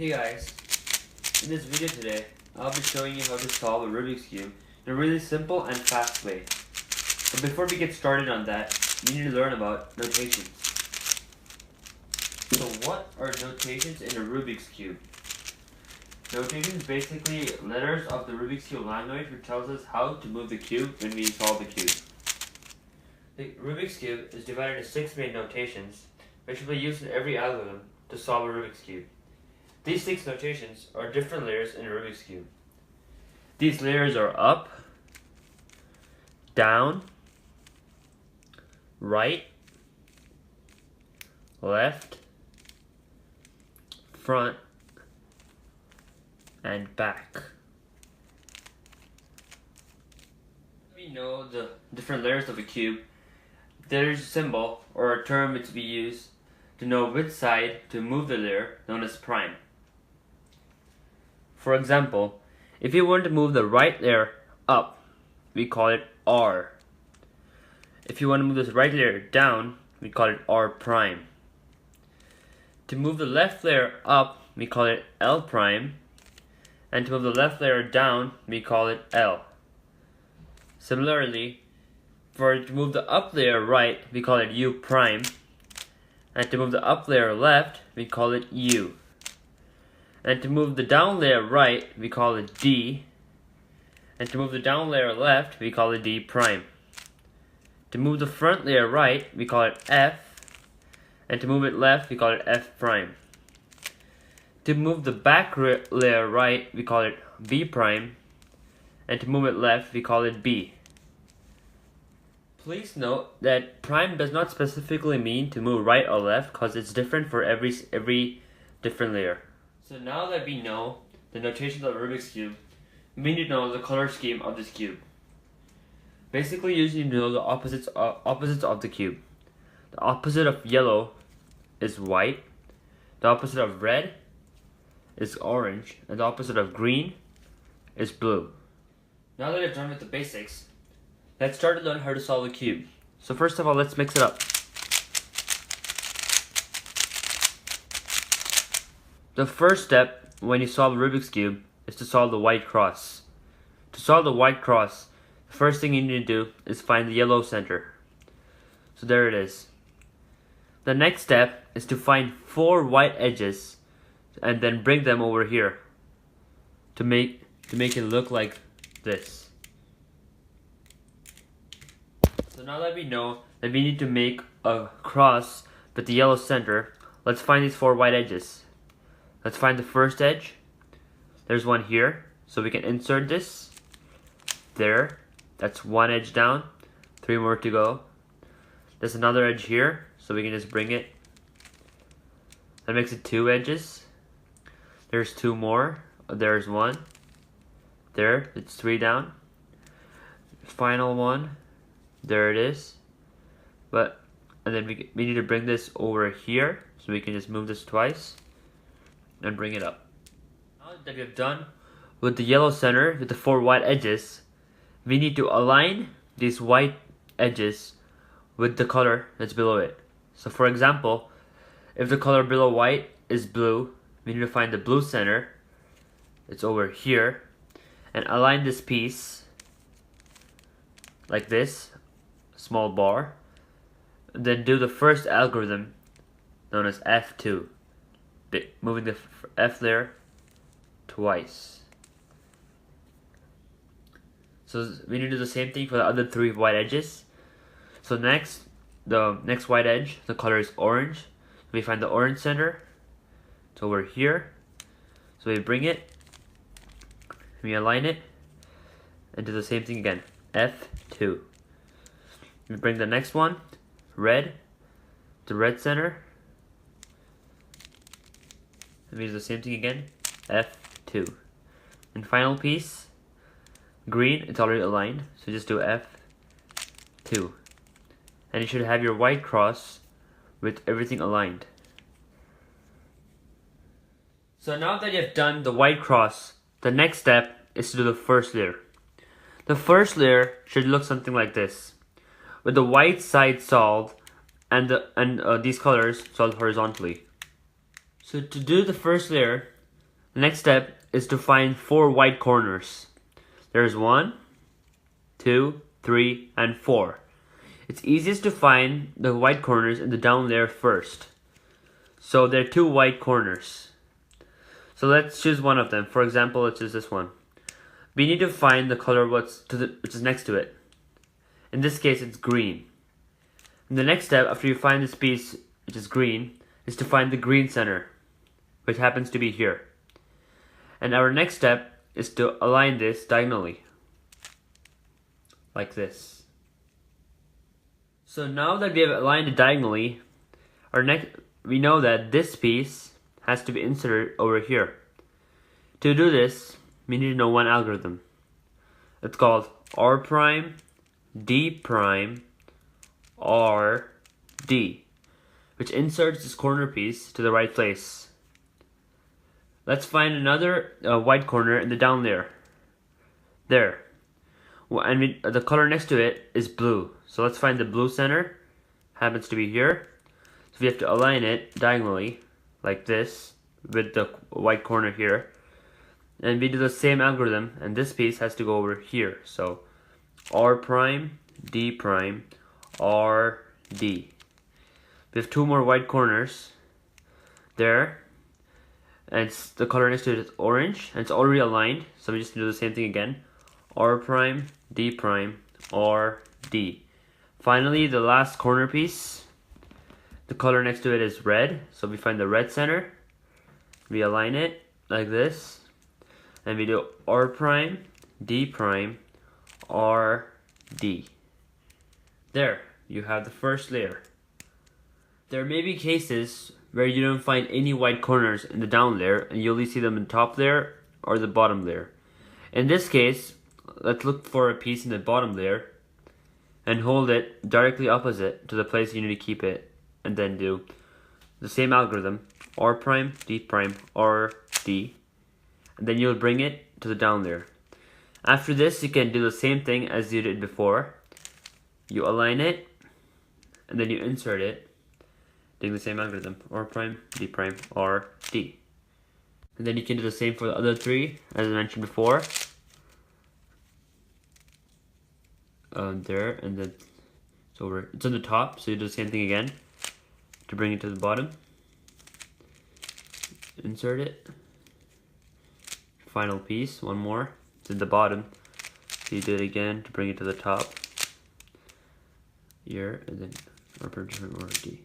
Hey guys, in this video today, I'll be showing you how to solve a Rubik's Cube in a really simple and fast way. But before we get started on that, you need to learn about notations. So what are notations in a Rubik's Cube? Notation is basically letters of the Rubik's Cube language which tells us how to move the cube when we solve the cube. The Rubik's Cube is divided into 6 main notations which will be used in every algorithm to solve a Rubik's Cube. These 6 notations are different layers in a Rubik's Cube. These layers are up, down, right, left, front, and back. We know the different layers of a cube. There's a symbol or a term to be used to know which side to move the layer, known as prime. For example, if you want to move the right layer up, we call it R. If you want to move this right layer down, we call it R prime. To move the left layer up, we call it L prime. And to move the left layer down, we call it L. Similarly, to move the up layer right, we call it U prime. And to move the up layer left, we call it U. And to move the down layer right, we call it D. And to move the down layer left, we call it D prime. To move the front layer right, we call it F. And to move it left, we call it F prime. To move the back layer right, we call it B prime. And to move it left, we call it B. Please note that prime does not specifically mean to move right or left because it's different for every different layer. So now that we know the notation of the Rubik's Cube, we need to know the color scheme of this cube. Basically, you need to know the opposites of the cube. The opposite of yellow is white. The opposite of red is orange. And the opposite of green is blue. Now that I've done with the basics, let's start to learn how to solve a cube. So first of all, let's mix it up. The first step when you solve a Rubik's Cube is to solve the white cross. To solve the white cross, the first thing you need to do is find the yellow center. So there it is. The next step is to find 4 white edges and then bring them over here to make it look like this. So now that we know that we need to make a cross with the yellow center, let's find these 4 white edges. Let's find the first edge. There's one here, so we can insert this. There, that's 1 edge down, 3 more to go. There's another edge here, so we can just bring it. That makes it 2 edges. There's 2 more. There's 1. There, it's 3 down. Final one. There it is. And then we need to bring this over here, so we can just move this twice and bring it up. Now that we have done with the yellow center with the 4 white edges, we need to align these white edges with the color that's below it. So for example, if the color below white is blue, we need to find the blue center. It's over here, and align this piece like this, small bar. Then do the first algorithm known as F2, moving the F layer twice. So we need to do the same thing for the other 3 white edges. So next, the next white edge, the color is orange. We find the orange center. It's over here. So we bring it, we align it, and do the same thing again, F2. We bring the next one, red, the red center, and we do the same thing again, F2. And final piece, green, it's already aligned, so just do F2. And you should have your white cross with everything aligned. So now that you have done the white cross, the next step is to do the first layer. The first layer should look something like this, with the white side solved and these colors solved horizontally. So to do the first layer, The next step is to find 4 white corners. There's 1, 2, 3, and 4. It's easiest to find the white corners in the down layer first. So there are 2 white corners. So let's choose one of them. For example, let's choose this one. We need to find the color which is next to it. In this case, it's green. And the next step after you find this piece which is green is to find the green center, which happens to be here. And our next step is to align this diagonally, like this. So now that we have aligned it diagonally, we know that this piece has to be inserted over here. To do this, we need to know one algorithm. It's called R prime, D prime, R, D, which inserts this corner piece to the right place. Let's find another white corner in the down layer. There. And the color next to it is blue. So let's find the blue center. Happens to be here. So we have to align it diagonally, like this, with the white corner here. And we do the same algorithm, and this piece has to go over here. So R prime, D prime, R, D. We have 2 more white corners there. And the color next to it is orange, and it's already aligned, so we just do the same thing again. R prime, D prime, R, D. Finally, the last corner piece, the color next to it is red, so we find the red center, we align it like this, and we do R prime, D prime, R, D. There, you have the first layer. There may be cases where you don't find any white corners in the down layer and you only see them in the top layer or the bottom layer. In this case, let's look for a piece in the bottom layer and hold it directly opposite to the place you need to keep it, and then do the same algorithm, R prime, D prime, R, D, and then you'll bring it to the down layer. After this, you can do the same thing as you did before. You align it and then you insert it, doing the same algorithm, R prime, D prime, R, D. And then you can do the same for the other 3, as I mentioned before. There, and then it's on the top, so you do the same thing again to bring it to the bottom. Insert it. Final piece, one more. It's at the bottom, so you do it again to bring it to the top. Here, and then R prime, D prime, R, D.